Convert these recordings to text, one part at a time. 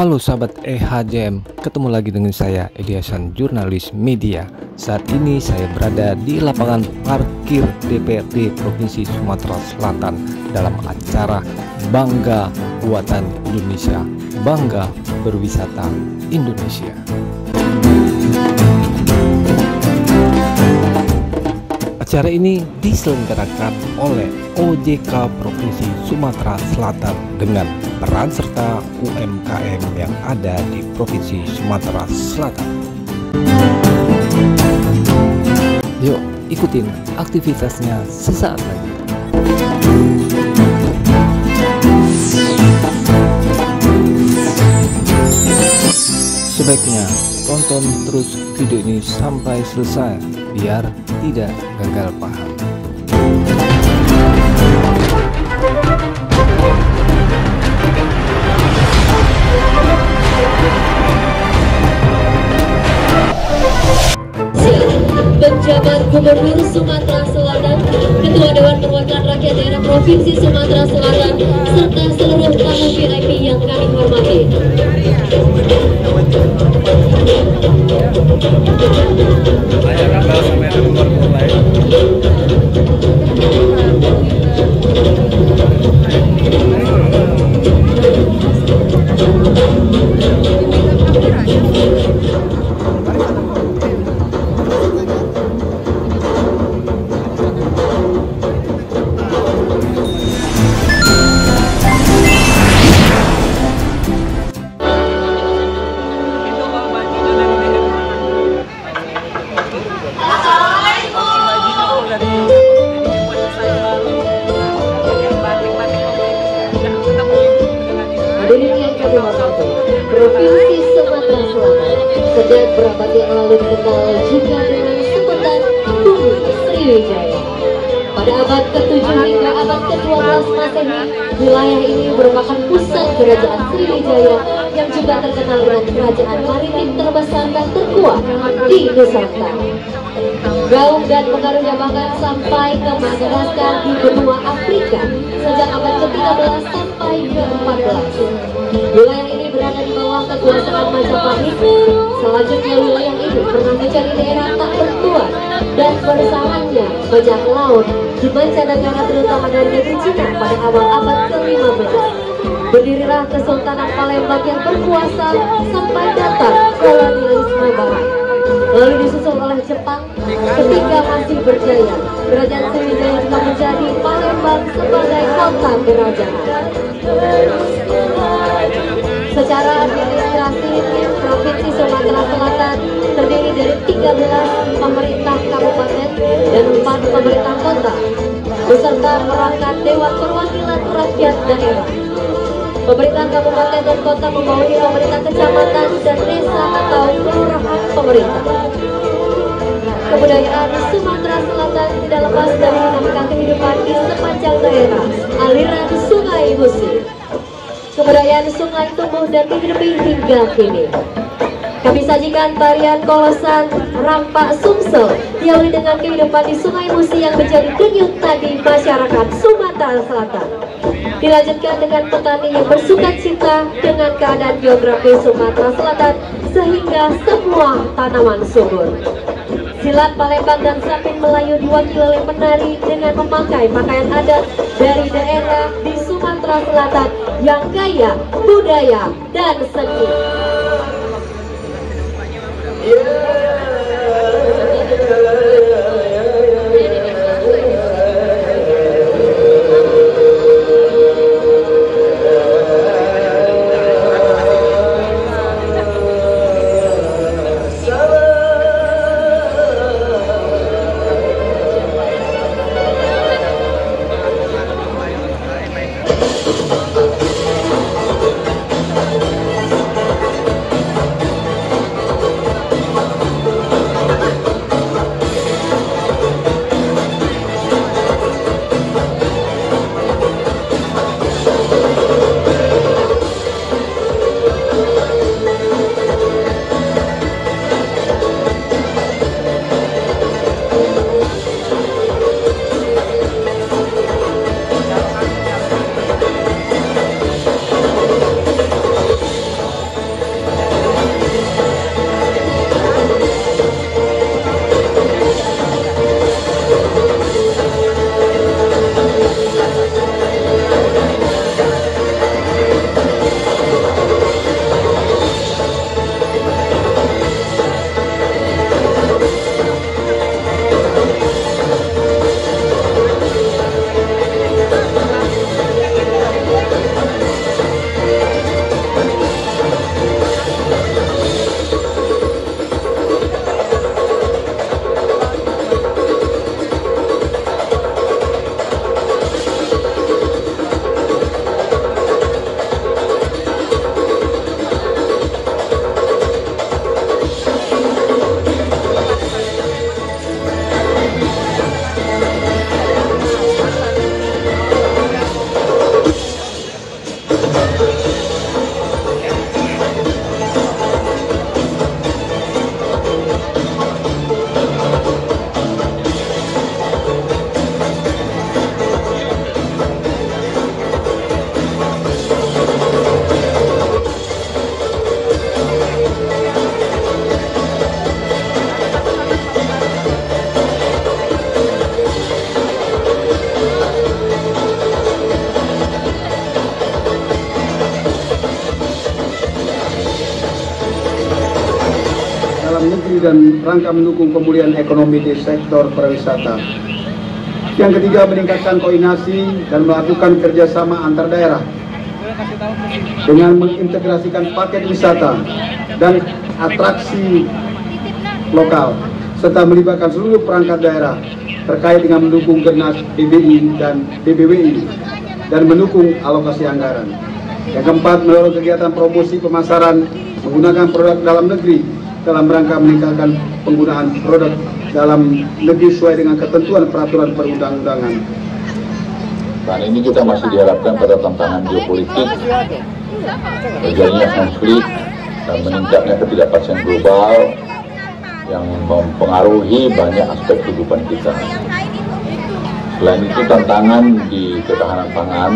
Halo sahabat EHJM, ketemu lagi dengan saya Eliasan, jurnalis media. Saat ini saya berada di lapangan parkir DPRD Provinsi Sumatera Selatan dalam acara Bangga Buatan Indonesia, Bangga Berwisata Indonesia. Acara ini diselenggarakan oleh OJK Provinsi Sumatera Selatan dengan peran serta UMKM yang ada di Provinsi Sumatera Selatan. Yuk, ikutin aktivitasnya sesaat lagi. Sebaiknya tonton terus video ini sampai selesai biar tidak gagal paham. Penjabat Gubernur Sumatera Selatan, Ketua Dewan Perwakilan Rakyat Daerah Provinsi Sumatera Selatan, serta seluruh tamu VIP yang kami hormati. Hadirin yang kami hormati, Provinsi Sumatera Selatan sejak berabad yang lalu dikenal juga dengan sebutan Bumi Sriwijaya. Pada abad ke-7 hingga abad ke-12 Masehi, wilayah ini merupakan pusat kerajaan Sriwijaya yang juga terkenal dengan kerajaan maritim terbesar dan terkuat di Nusantara. Gaung dan pengaruhnya bahkan sampai ke Madagaskar di benua Afrika sejak abad ke-13 sampai ke-14. Wilayah ini berada di bawah kekuasaan Majapahit. Selanjutnya wilayah ini pernah menjadi daerah tak bertuan dan bersarannya bajak laut di mancanegara terutama dari negeri Cina pada awal abad ke-15. Berdirilah Kesultanan Palembang yang berkuasa sampai datang kolonialisme Barat. Lalu disusul oleh Jepang. Ketika masih berjaya, Kerajaan Sriwijaya juga menjadi Palembang sebagai kota kerajaan. Secara administrasi, Provinsi Sumatera Selatan terdiri dari 13 pemerintah kabupaten dan 4 pemerintah kota, beserta perangkat Dewan Perwakilan Rakyat Daerah. Pemerintah kabupaten dan kota membawahi pemerintah kecamatan dan desa atau kelurahan pemerintah. Kebudayaan Sumatera Selatan tidak lepas dari dinamika kehidupan di sepanjang daerah aliran Sungai Musi. Kebudayaan sungai tumbuh dan hidupi hingga kini. Kami sajikan tarian kolosan Rampak Sumsel diawali dengan kehidupan di Sungai Musi yang menjadi denyut nadi masyarakat Sumatera Selatan. Dilanjutkan dengan petani yang bersukacita dengan keadaan geografis Sumatera Selatan sehingga semua tanaman subur. Silat Palembang dan Sapin Melayu diwakili penari dengan memakai pakaian adat dari daerah di Sumatera Selatan yang kaya budaya dan seni. provinsi dan rangka mendukung pemulihan ekonomi di sektor pariwisata. Yang ketiga, meningkatkan koordinasi dan melakukan kerjasama antar daerah dengan mengintegrasikan paket wisata dan atraksi lokal serta melibatkan seluruh perangkat daerah terkait dengan mendukung Gernas BBI dan BBWI dan mendukung alokasi anggaran. Yang keempat, mendorong kegiatan promosi pemasaran menggunakan produk dalam negeri dalam rangka meningkatkan penggunaan produk dalam negeri sesuai dengan ketentuan peraturan perundang-undangan. Saat ini kita masih dihadapkan pada tantangan geopolitik, terjadinya konflik dan meningkatnya ketidakpastian global yang mempengaruhi banyak aspek kehidupan kita. Selain itu, tantangan di ketahanan pangan,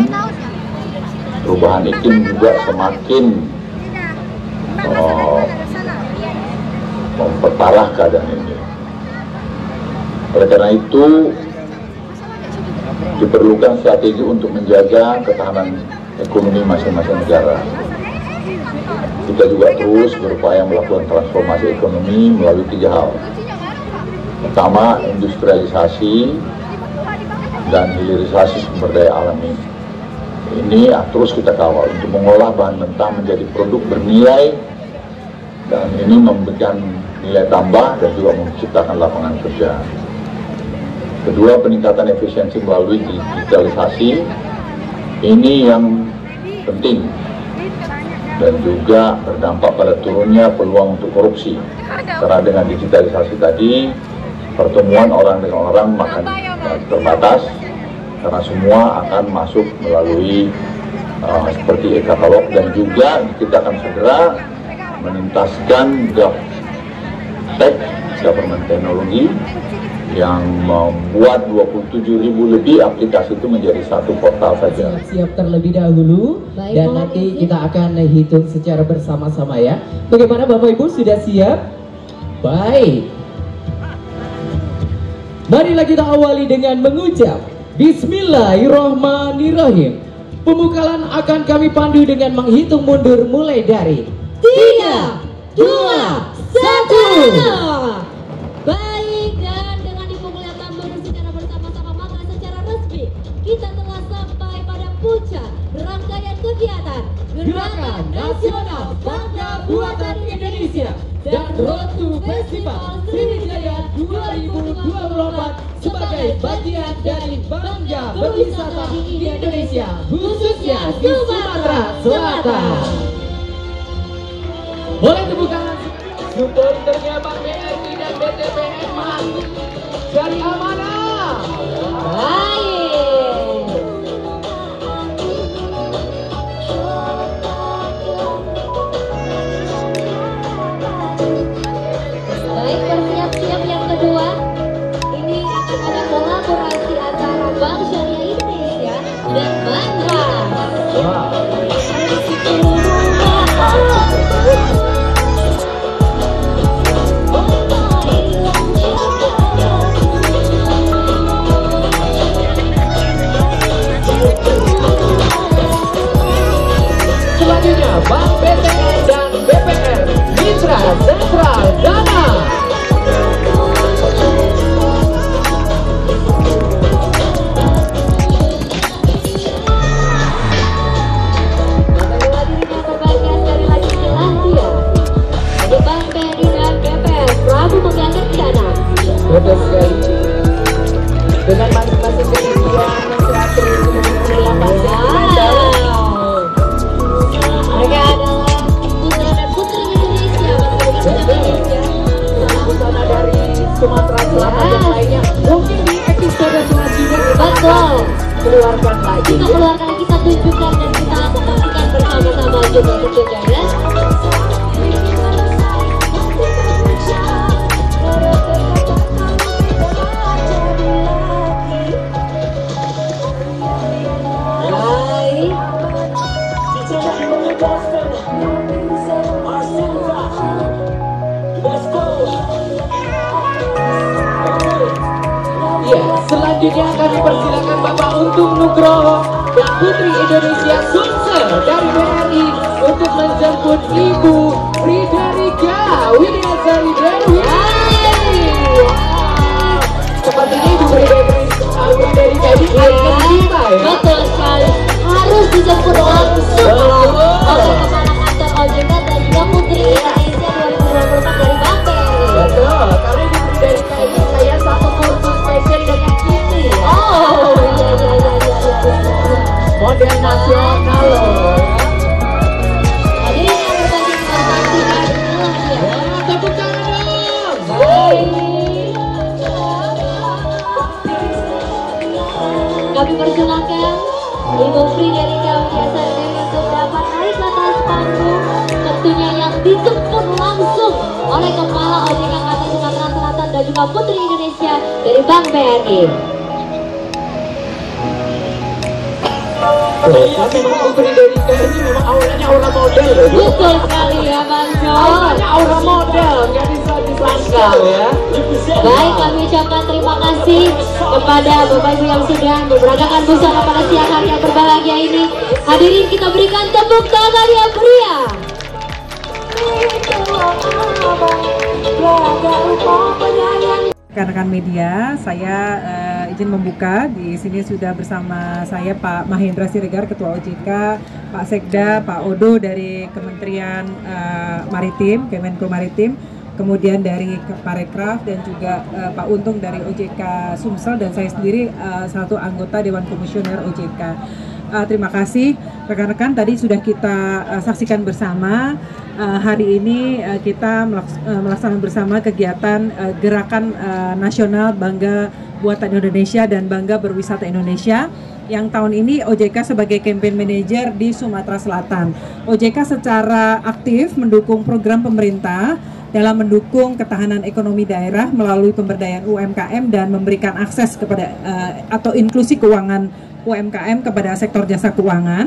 perubahan iklim juga semakin memperparah keadaan ini. Oleh karena itu, diperlukan strategi untuk menjaga ketahanan ekonomi masing-masing negara. Kita juga terus berupaya melakukan transformasi ekonomi melalui 3 hal. Pertama, industrialisasi dan hilirisasi sumber daya alam ini. Ini terus kita kawal untuk mengolah bahan mentah menjadi produk bernilai, dan ini memberikan nilai tambah dan juga menciptakan lapangan kerja. Kedua, peningkatan efisiensi melalui digitalisasi, ini yang penting dan juga berdampak pada turunnya peluang untuk korupsi. Karena dengan digitalisasi tadi, pertemuan orang dengan orang akan terbatas, karena semua akan masuk melalui seperti e-katalog, dan juga kita akan segera menuntaskan GovTech, government teknologi, yang membuat 27.000 lebih aplikasi itu menjadi satu portal saja. Siap terlebih dahulu. Baik, dan nanti kita akan hitung secara bersama-sama ya. Bagaimana Bapak Ibu, sudah siap? Baik. Marilah kita awali dengan mengucap Bismillahirrahmanirrahim. Pembukaan akan kami pandu dengan menghitung mundur mulai dari 3, 2, 1. Baik, dan dengan diperlihatkan mundur secara bersama-sama, maka secara resmi kita telah sampai pada puncak rangkaian kegiatan Gerakan Nasional Bangga Buatan Indonesia dan Road to Festival Sriwijaya 2024 sebagai bagian dari Bangga Berwisata di Indonesia, khususnya di Sumatera Selatan. Boleh tepuk tangan supporternya Bank BRI dan BTPN dari Amanah. Baik, bersiap-siap yang kedua. Ini akan ada kolaborasi antara Bank Syariah Indonesia dan Bangga. Selanjutnya Bank BTN dan BPR Mitra Sentral Dana. Betul sekali. Dengan masing-masing kegiatan yang teratur Mereka adalah putra dan putri Indonesia. busana dari Sumatera Selatan dan lainnya. Mungkin di episode selanjutnya Betul. keluarkan lagi. Kita keluarkan, kita tunjukkan, dan kita saksikan bersama-sama juga tentunya ya. Ya, selanjutnya kami persilakan Bapak Untung Nugroho dan Putri Indonesia Sulsel dari BRI untuk menjemput Ibu Friderika Widiasari Dewi. Kami persilahkan Ibu Fri dari Kebiasaan Dewi untuk dapat naik ke atas panggung, tentunya yang dijemput langsung oleh Kepala OJK Kota Sumatera Selatan dan juga Putri Indonesia dari Bank BRI. Memang Putri dari ini memang auranya aura model loh. Betul sekali ya Bang Jo. Auranya aura model, nggak bisa disangkal ya. Baik, kami ucapkan terima kasih kepada Bapak Ibu yang sudah berberagakan busana pada siang hari yang berbahagia ini. Hadirin, kita berikan tepuk tangan yang meriah. Rekan-rekan media, saya izin membuka. Di sini sudah bersama saya Pak Mahendra Siregar, Ketua OJK, Pak Sekda, Pak Odo dari Kementerian Maritim, Kemenko Maritim, kemudian dari Parekraf dan juga Pak Untung dari OJK Sumsel, dan saya sendiri satu anggota Dewan Komisioner OJK. Terima kasih rekan-rekan, tadi sudah kita saksikan bersama. Hari ini kita melaksanakan bersama kegiatan Gerakan Nasional Bangga Buatan Indonesia dan Bangga Berwisata Indonesia, yang tahun ini OJK sebagai campaign manager di Sumatera Selatan. OJK secara aktif mendukung program pemerintah dalam mendukung ketahanan ekonomi daerah melalui pemberdayaan UMKM dan memberikan akses kepada atau inklusi keuangan UMKM kepada sektor jasa keuangan.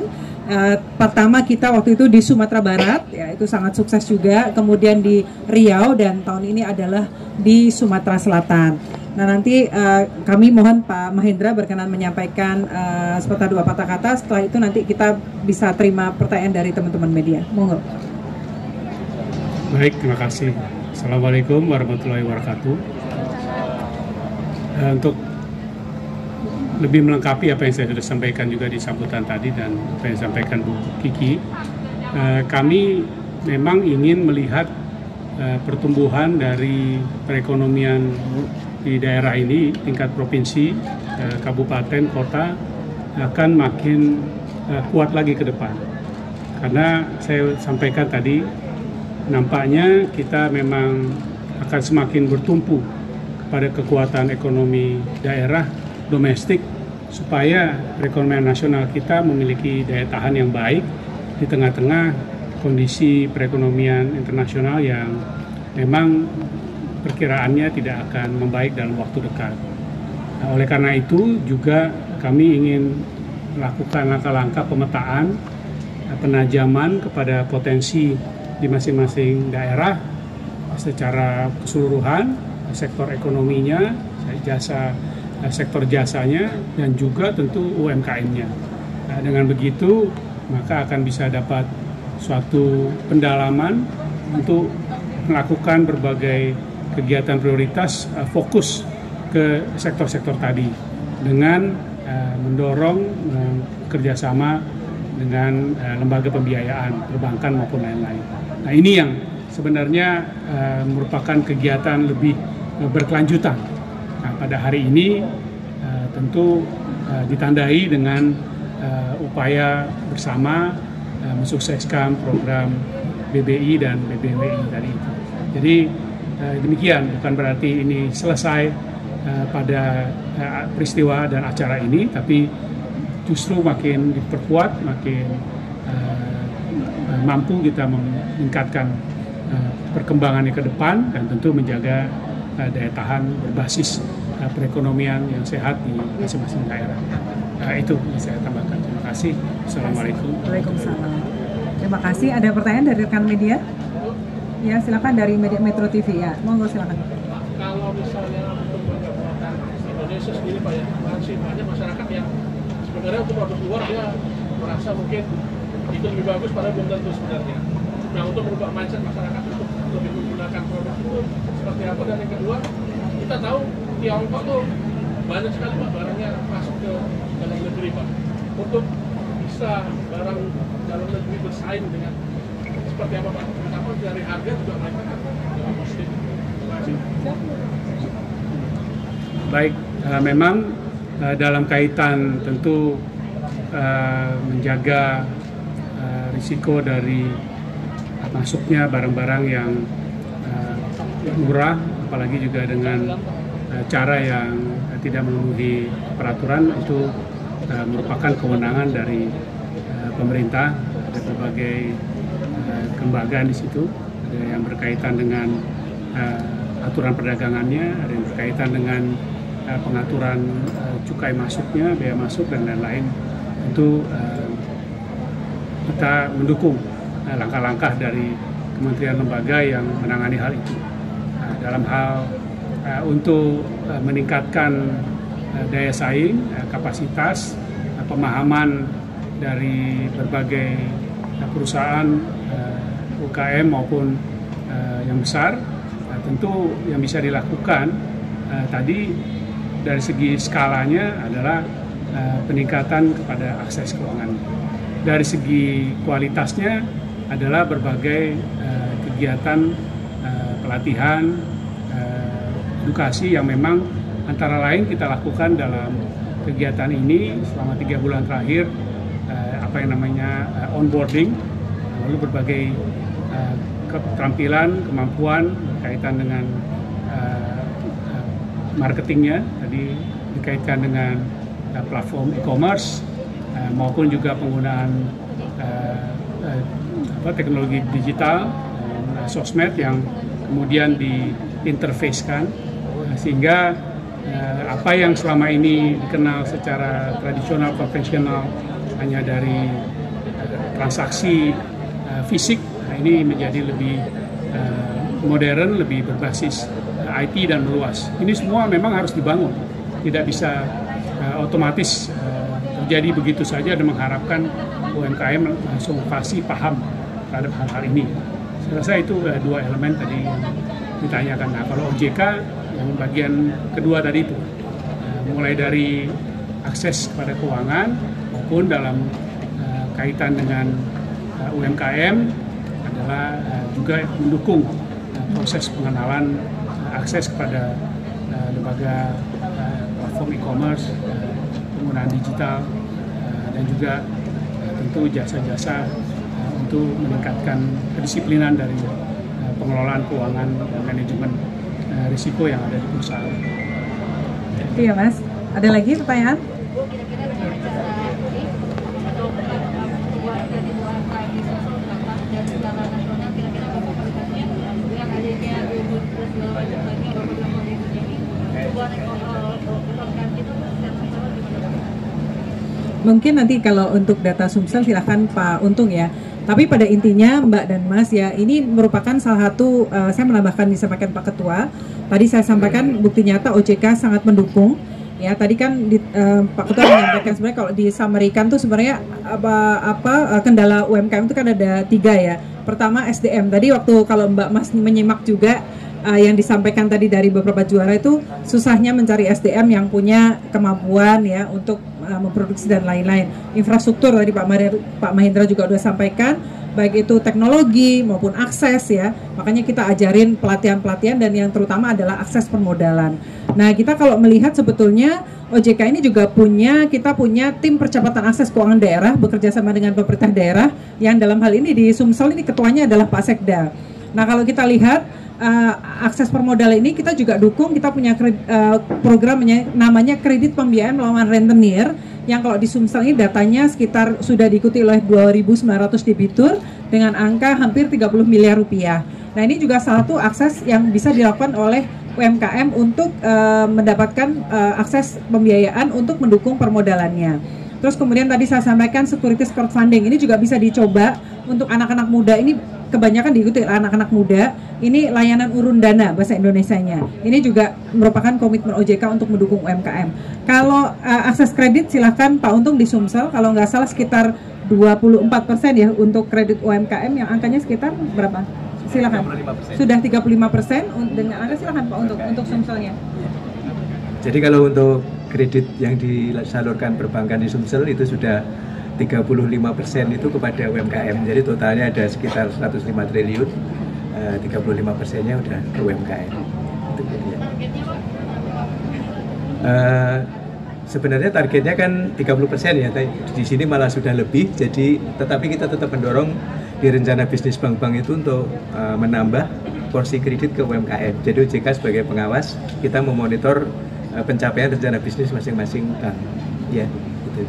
Pertama kita waktu itu di Sumatera Barat, ya itu sangat sukses juga. Kemudian di Riau, dan tahun ini adalah di Sumatera Selatan. Nah nanti kami mohon Pak Mahendra berkenan menyampaikan sepatah dua patah kata. Setelah itu nanti kita bisa terima pertanyaan dari teman-teman media. Monggo. Baik, terima kasih. Assalamualaikum warahmatullahi wabarakatuh. Untuk lebih melengkapi apa yang saya sudah sampaikan juga di sambutan tadi dan apa yang disampaikan Bu Kiki, kami memang ingin melihat pertumbuhan dari perekonomian di daerah ini, tingkat provinsi, kabupaten, kota akan makin kuat lagi ke depan. Karena saya sampaikan tadi, nampaknya kita memang akan semakin bertumpu pada kekuatan ekonomi daerah domestik, supaya perekonomian nasional kita memiliki daya tahan yang baik di tengah-tengah kondisi perekonomian internasional yang memang perkiraannya tidak akan membaik dalam waktu dekat. Nah, oleh karena itu juga kami ingin melakukan langkah-langkah pemetaan, penajaman kepada potensi di masing-masing daerah secara keseluruhan, sektor ekonominya, sektor jasanya, dan juga tentu UMKM-nya. Nah, dengan begitu maka akan bisa dapat suatu pendalaman untuk melakukan berbagai kegiatan prioritas, fokus ke sektor-sektor tadi dengan mendorong kerjasama dengan lembaga pembiayaan, perbankan maupun lain-lain. Nah ini yang sebenarnya merupakan kegiatan lebih berkelanjutan. Nah, pada hari ini tentu ditandai dengan upaya bersama mensukseskan program BBI dan BBWI tadi itu. Jadi demikian, bukan berarti ini selesai pada peristiwa dan acara ini, tapi justru makin diperkuat, makin mampu kita meningkatkan perkembangannya ke depan dan tentu menjaga daya tahan berbasis perekonomian yang sehat di masing-masing daerah. Itu yang saya tambahkan. Terima kasih. Assalamualaikum. Waalaikumsalam. Terima kasih. Ada pertanyaan dari rekan media? Ya, silakan dari Media Metro TV ya. Monggo silakan. Kalau misalnya untuk buatan Indonesia sendiri Pak ya, masih banyak masyarakat yang sebenarnya untuk produk luar dia merasa mungkin itu lebih bagus, padahal belum tentu sebenarnya. Nah, untuk merubah mindset masyarakat untuk lebih menggunakan produk itu seperti apa? Dan yang kedua, kita tahu Tiongkok tuh banyak sekali Pak barangnya masuk ke dalam negeri Pak. Untuk bisa barang dalam negeri bersaing dengan seperti apa Pak? Kenapa dari harga juga mereka kan positif? Terima kasih. Baik, memang dalam kaitan tentu menjaga risiko dari masuknya barang-barang yang murah, apalagi juga dengan cara yang tidak memenuhi peraturan, itu merupakan kewenangan dari pemerintah. Ada berbagai kelembagaan di situ, ada yang berkaitan dengan aturan perdagangannya, ada yang berkaitan dengan pengaturan cukai masuknya, biaya masuk dan lain-lain. Tentu kita mendukung langkah-langkah dari kementerian lembaga yang menangani hal itu. Dalam hal untuk meningkatkan daya saing, kapasitas, pemahaman dari berbagai perusahaan UKM maupun yang besar, tentu yang bisa dilakukan tadi dari segi skalanya adalah peningkatan kepada akses keuangan. Dari segi kualitasnya adalah berbagai kegiatan pelatihan, edukasi yang memang antara lain kita lakukan dalam kegiatan ini selama 3 bulan terakhir, apa yang namanya onboarding, lalu berbagai keterampilan, kemampuan berkaitan dengan marketingnya, tadi dikaitkan dengan platform e-commerce maupun juga penggunaan teknologi digital, sosmed yang kemudian diinterfacekan sehingga apa yang selama ini dikenal secara tradisional, konvensional hanya dari transaksi fisik, ini menjadi lebih modern, lebih berbasis IT dan meluas. Ini semua memang harus dibangun, tidak bisa otomatis terjadi begitu saja dan mengharapkan UMKM langsung paham terhadap hal-hal ini. Saya rasa itu 2 elemen tadi yang ditanyakan. Nah, kalau OJK yang bagian kedua tadi itu, mulai dari akses kepada keuangan maupun dalam kaitan dengan UMKM adalah juga mendukung proses pengenalan akses kepada lembaga platform e-commerce, penggunaan digital, dan juga tentu jasa-jasa untuk meningkatkan kedisiplinan dari pengelolaan keuangan dan manajemen risiko yang ada di perusahaan. Iya Mas, ada lagi pertanyaan? Mungkin nanti kalau untuk data Sumsel silahkan Pak Untung ya. Tapi pada intinya Mbak dan Mas ya, ini merupakan salah satu, saya menambahkan disampaikan Pak Ketua. Tadi saya sampaikan bukti nyata OJK sangat mendukung. Ya tadi kan Pak Ketua menyampaikan sebenarnya kalau disamarikan tuh sebenarnya kendala UMKM itu kan ada 3 ya. Pertama SDM. Tadi waktu kalau Mbak Mas menyimak juga yang disampaikan tadi dari beberapa juara itu susahnya mencari SDM yang punya kemampuan ya untuk memproduksi dan lain-lain. Infrastruktur tadi Pak Mahendra juga sudah sampaikan, baik itu teknologi maupun akses ya. Makanya kita ajarin pelatihan-pelatihan dan yang terutama adalah akses permodalan. Nah, kita kalau melihat sebetulnya OJK ini juga kita punya tim percepatan akses keuangan daerah bekerja sama dengan pemerintah daerah yang dalam hal ini di Sumsel ini ketuanya adalah Pak Sekda. Nah, kalau kita lihat akses permodalan ini kita juga dukung, kita punya programnya namanya kredit pembiayaan melawan rentenir yang kalau di Sumsel ini datanya sekitar sudah diikuti oleh 2.900 debitur dengan angka hampir 30 miliar rupiah. Nah, ini juga salah satu akses yang bisa dilakukan oleh UMKM untuk mendapatkan akses pembiayaan untuk mendukung permodalannya. Terus kemudian tadi saya sampaikan securities crowdfunding ini juga bisa dicoba untuk anak-anak muda, ini kebanyakan diikuti anak-anak muda. Ini layanan urun dana bahasa Indonesianya. Ini juga merupakan komitmen OJK untuk mendukung UMKM. Kalau akses kredit silahkan Pak Untung di Sumsel, kalau nggak salah sekitar 24% ya untuk kredit UMKM yang angkanya sekitar berapa? Silakan. 35%. Sudah 35% dengan angka silakan Pak untuk Sumselnya. Jadi kalau untuk kredit yang disalurkan perbankan di Sumsel itu sudah 35% itu kepada UMKM. Jadi totalnya ada sekitar 105 triliun. 35%-nya udah ke UMKM. Itu ya. Sebenarnya targetnya kan 30% ya. Di sini malah sudah lebih. Jadi tetapi kita tetap mendorong di rencana bisnis bank-bank itu untuk menambah porsi kredit ke UMKM. Jadi OJK sebagai pengawas, kita memonitor pencapaian rencana bisnis masing-masing bank. Ya, gitu.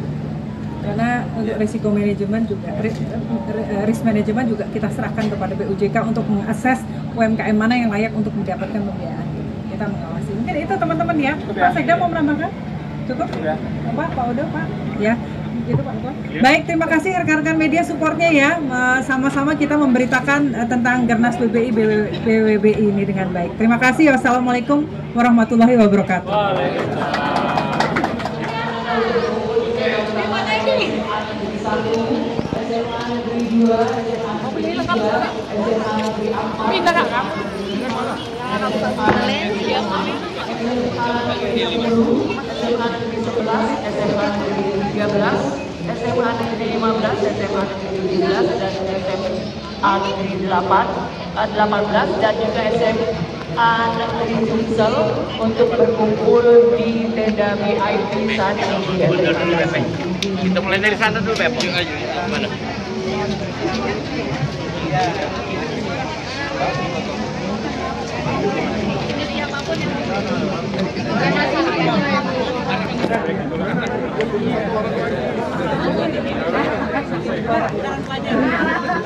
Karena untuk risiko manajemen juga, risk manajemen juga kita serahkan kepada BOJK untuk mengakses UMKM mana yang layak untuk mendapatkan pembiayaan. Kita mengawasi. Mungkin itu teman-teman ya. Pak Sekda mau menambahkan? Cukup? Pak Odo, Pak? Ya. Gitu, Pak. Baik, terima kasih rekan-rekan media supportnya ya. Sama-sama kita memberitakan tentang Gernas BBI BWBI ini dengan baik. Terima kasih. Wassalamualaikum warahmatullahi wabarakatuh. SMA Negeri 15, SMA Negeri 17, dan SMA Negeri 18 dan juga SMA Negeri Sumsel untuk berkumpul di tenda VIP saat ini. Kita mulai dari sana dulu, Beb. Mana?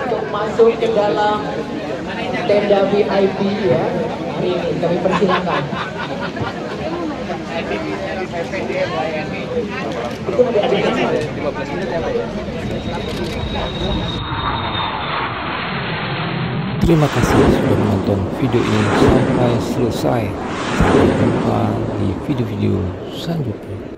Untuk masuk ke dalam tenda VIP ya, ini kami persilakan. Terima kasih sudah menonton video ini sampai selesai. Sampai jumpa di video-video selanjutnya.